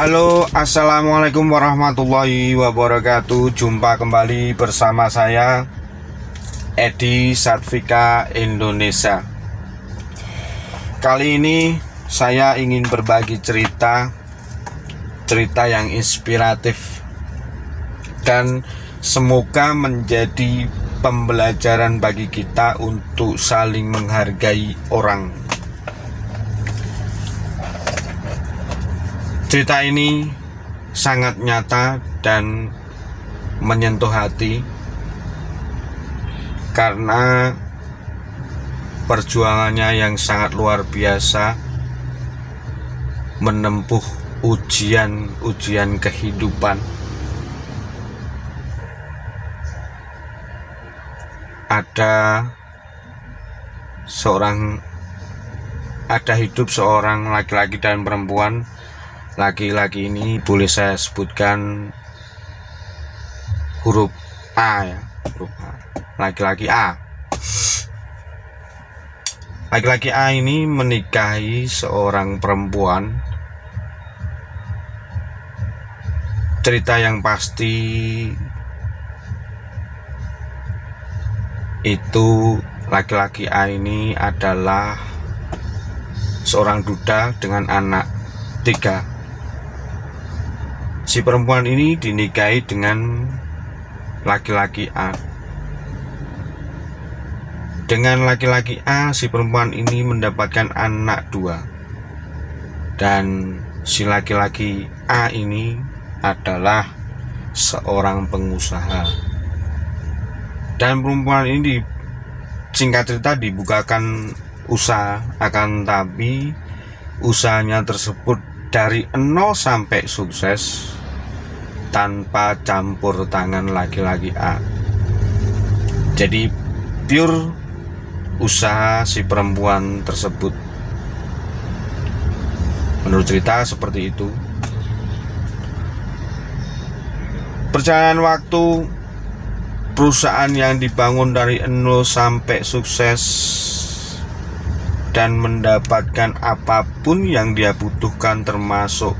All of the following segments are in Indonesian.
Halo, assalamualaikum warahmatullahi wabarakatuh. Jumpa kembali bersama saya Edi Satvika Indonesia. Kali ini saya ingin berbagi cerita yang inspiratif dan semoga menjadi pembelajaran bagi kita untuk saling menghargai orang. Cerita ini sangat nyata dan menyentuh hati karena perjuangannya yang sangat luar biasa menempuh ujian kehidupan. Ada hidup seorang laki-laki dan perempuan. Laki-laki ini boleh saya sebutkan huruf A ya, huruf A. Laki-laki A. Laki-laki A ini menikahi seorang perempuan. Cerita yang pasti itu laki-laki A ini adalah seorang duda dengan anak 3. Si perempuan ini dinikahi dengan laki-laki A. Dengan laki-laki A, si perempuan ini mendapatkan anak 2. Dan si laki-laki A ini adalah seorang pengusaha. Dan perempuan ini singkat cerita dibukakan usaha, akan tapi usahanya tersebut dari 0 sampai sukses tanpa campur tangan laki-laki A. Jadi pure usaha si perempuan tersebut. Menurut cerita seperti itu. Perjalanan waktu, perusahaan yang dibangun dari 0 sampai sukses dan mendapatkan apapun yang dia butuhkan, termasuk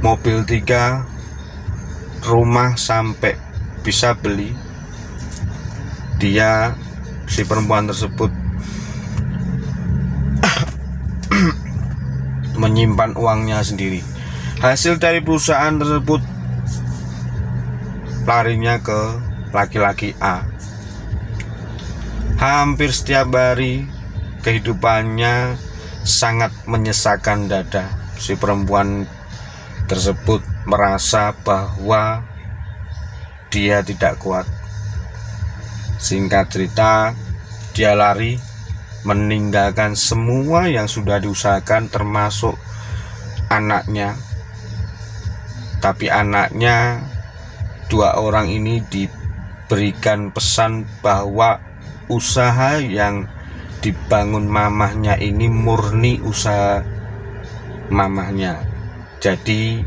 mobil 3, rumah sampai bisa beli. Si perempuan tersebut menyimpan uangnya sendiri. Hasil dari perusahaan tersebut larinya ke laki-laki A. Hampir setiap hari kehidupannya sangat menyesakan dada. Si perempuan tersebut merasa bahwa dia tidak kuat. Singkat cerita, dia lari meninggalkan semua yang sudah diusahakan, termasuk anaknya. Tapi anaknya, 2 orang ini diberikan pesan bahwa usaha yang dibangun mamahnya ini murni usaha mamahnya. Jadi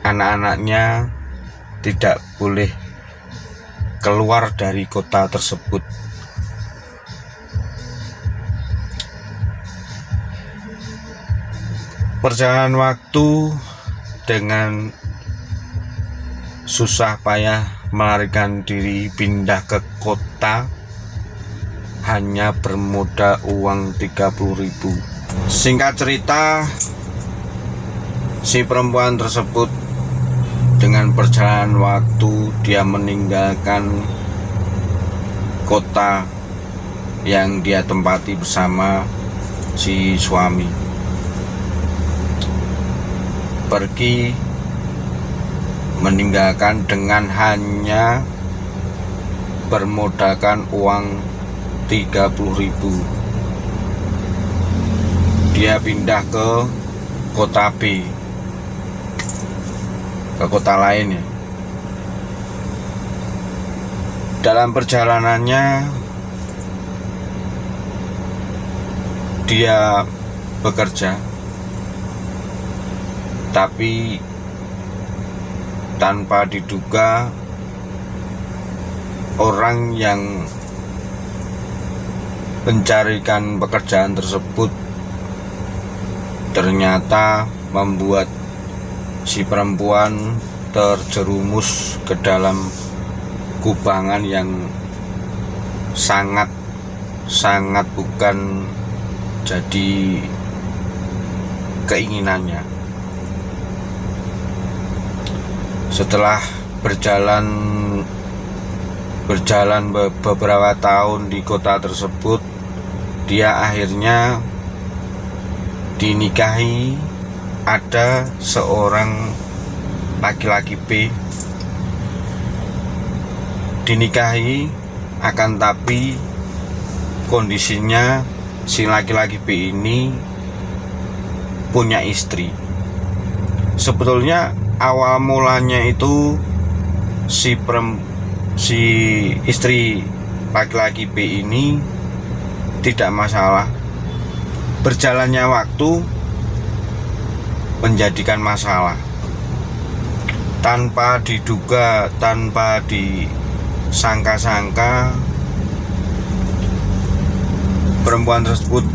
anak-anaknya tidak boleh keluar dari kota tersebut. Perjalanan waktu dengan susah payah melarikan diri pindah ke kota hanya bermodal uang 30.000. Singkat cerita, si perempuan tersebut dengan perjalanan waktu dia meninggalkan kota yang dia tempati bersama si suami, pergi meninggalkan dengan hanya bermodalkan uang 30.000. Dia pindah ke kota B, ke kota lain ya. Dalam perjalanannya dia bekerja, tapi tanpa diduga orang yang mencarikan pekerjaan tersebut ternyata membuat si perempuan terjerumus ke dalam kubangan yang sangat bukan jadi keinginannya. Setelah berjalan beberapa tahun di kota tersebut, dia akhirnya dinikahi. Ada seorang laki-laki B dinikahi, akan tapi kondisinya si laki-laki B ini punya istri. Sebetulnya awal mulanya itu si istri laki-laki B ini tidak masalah. Berjalannya waktu menjadikan masalah. Tanpa diduga, tanpa disangka-sangka, perempuan tersebut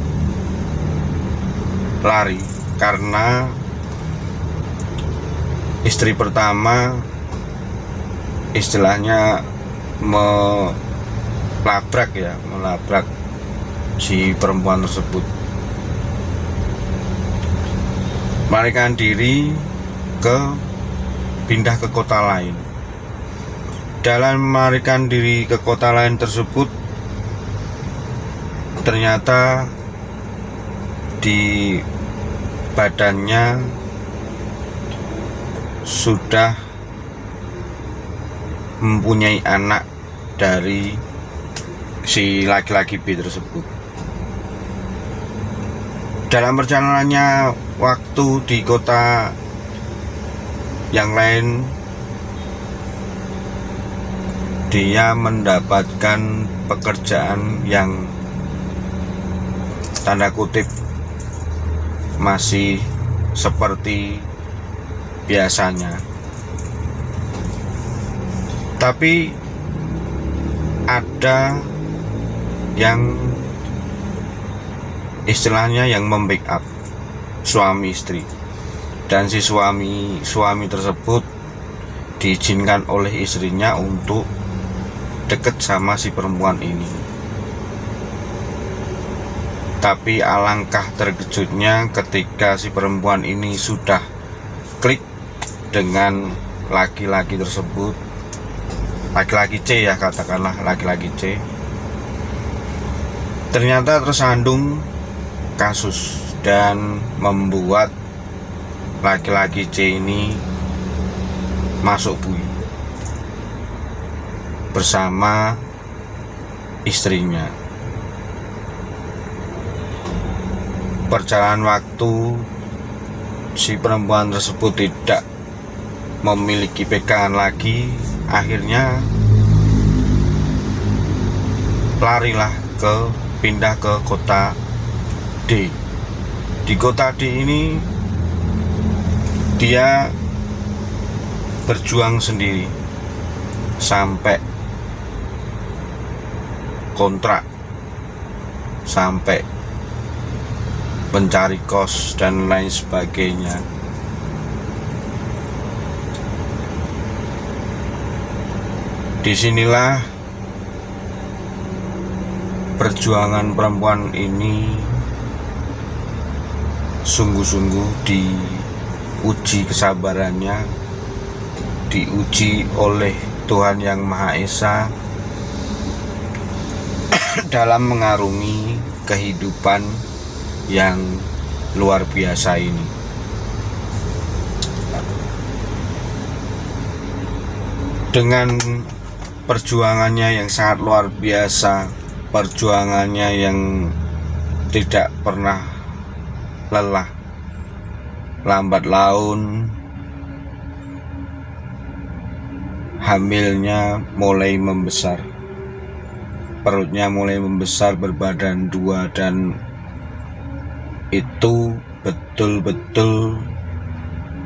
lari karena istri pertama istilahnya melabrak si perempuan tersebut, melarikan diri pindah ke kota lain. Dalam melarikan diri ke kota lain tersebut, ternyata di badannya sudah mempunyai anak dari si laki-laki B tersebut. Dalam perjalanannya waktu di kota yang lain, dia mendapatkan pekerjaan yang tanda kutip masih seperti biasanya, tapi ada yang istilahnya yang membackup suami istri, dan si suami tersebut diizinkan oleh istrinya untuk deket sama si perempuan ini. Tapi alangkah terkejutnya ketika si perempuan ini sudah klik dengan laki-laki tersebut, laki-laki C ya, katakanlah laki-laki C, ternyata tersandung kasus dan membuat laki-laki C ini masuk bui bersama istrinya. Perjalanan waktu, si perempuan tersebut tidak memiliki pegangan lagi, akhirnya larilah pindah ke kota D. Di kota D ini dia berjuang sendiri sampai kontrak, sampai mencari kos dan lain sebagainya. Disinilah perjuangan perempuan ini sungguh-sungguh diuji kesabarannya, diuji oleh Tuhan Yang Maha Esa dalam mengarungi kehidupan yang luar biasa ini. Dengan perjuangannya yang sangat luar biasa, perjuangannya yang tidak pernah lelah, lambat laun hamilnya mulai membesar, perutnya mulai membesar berbadan 2, dan itu betul-betul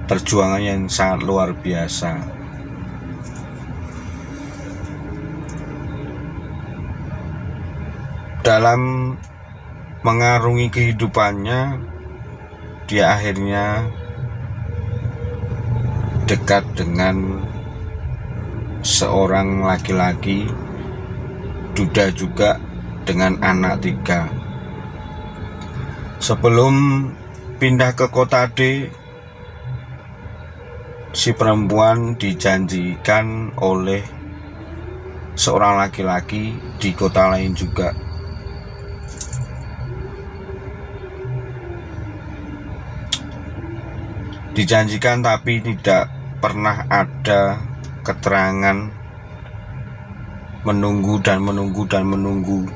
perjuangan yang sangat luar biasa. Dalam mengarungi kehidupannya, dia akhirnya dekat dengan seorang laki-laki, duda juga dengan anak 3. Sebelum pindah ke kota D, si perempuan dijanjikan oleh seorang laki-laki di kota lain juga. Dijanjikan tapi tidak pernah ada keterangan, menunggu dan menunggu.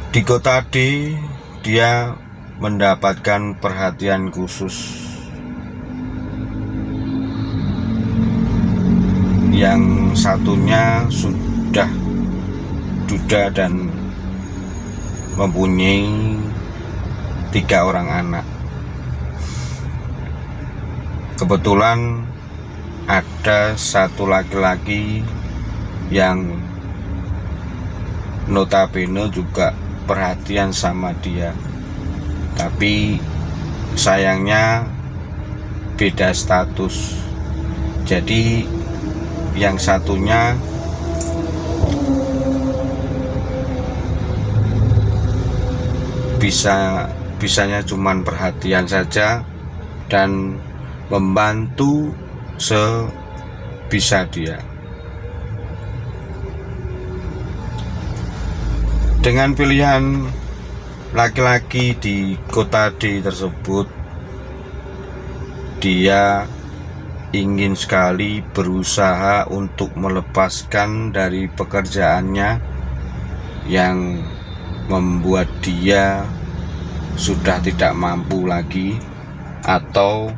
Di kota D dia mendapatkan perhatian khusus. Yang satunya sudah duda dan mempunyai 3 orang anak. Kebetulan ada satu laki-laki yang notabene juga perhatian sama dia, tapi sayangnya beda status. Jadi yang satunya bisanya cuman perhatian saja dan membantu sebisa dia. Dengan pilihan laki-laki di kota D tersebut, dia ingin sekali berusaha untuk melepaskan dari pekerjaannya yang membuat dia sudah tidak mampu lagi atau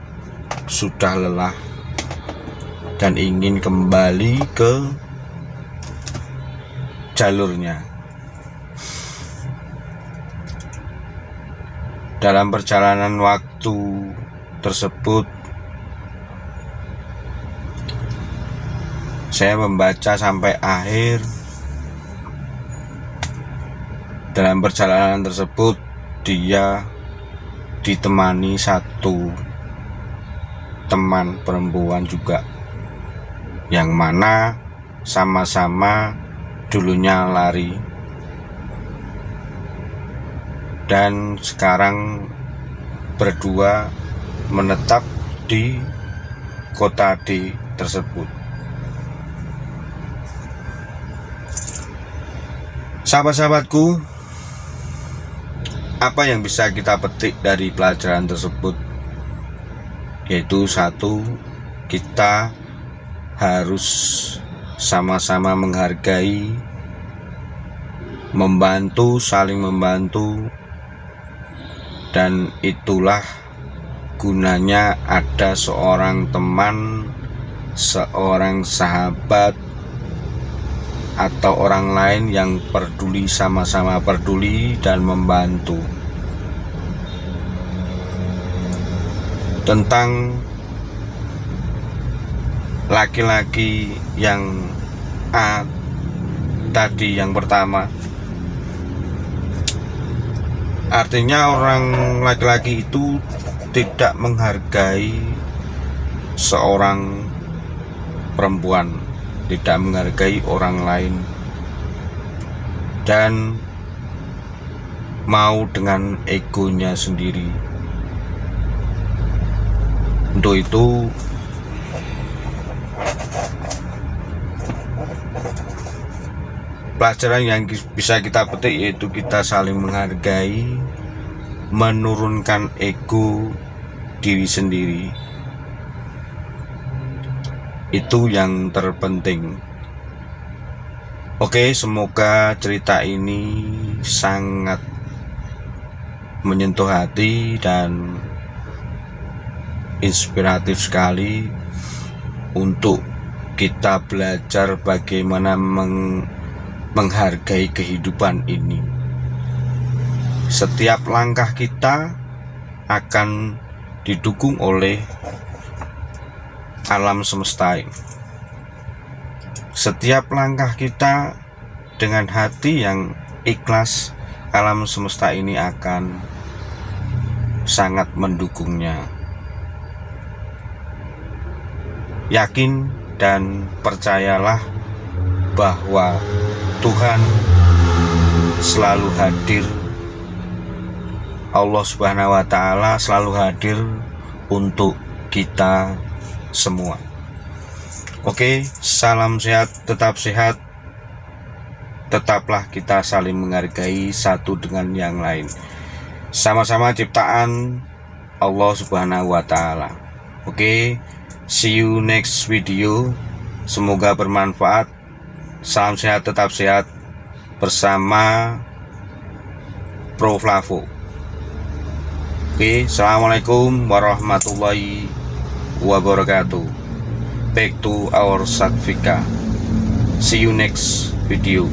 sudah lelah dan ingin kembali ke jalurnya. Dalam perjalanan waktu tersebut, saya membaca sampai akhir. Dalam perjalanan tersebut, dia ditemani satu teman perempuan juga, yang mana sama-sama dulunya lari dan sekarang berdua menetap di kota D tersebut. Sahabat-sahabatku, apa yang bisa kita petik dari pelajaran tersebut? Yaitu satu, kita harus sama-sama menghargai, membantu, saling membantu, dan itulah gunanya ada seorang teman, seorang sahabat, atau orang lain yang peduli, sama-sama peduli dan membantu. Tentang laki-laki yang A tadi, yang pertama, artinya orang laki-laki itu tidak menghargai seorang perempuan, tidak menghargai orang lain, dan mau dengan egonya sendiri. Untuk itu, pelajaran yang bisa kita petik yaitu kita saling menghargai, menurunkan ego diri sendiri. Itu yang terpenting. Oke, semoga cerita ini sangat menyentuh hati dan inspiratif sekali untuk kita belajar bagaimana menghargai kehidupan ini. Setiap langkah kita akan didukung oleh alam semesta ini. Setiap langkah kita dengan hati yang ikhlas alam semesta ini akan sangat mendukungnya. Yakin dan percayalah bahwa Tuhan selalu hadir. Allah Subhanahu wa Ta'ala selalu hadir untuk kita semua. Oke, salam sehat, tetap sehat. Tetaplah kita saling menghargai satu dengan yang lain. Sama-sama ciptaan Allah Subhanahu wa Ta'ala. Oke, see you next video. Semoga bermanfaat. Salam sehat, tetap sehat bersama Pro Flavo. Oke, assalamualaikum warahmatullahi wabarakatuh. Back to our Satvika. See you next video.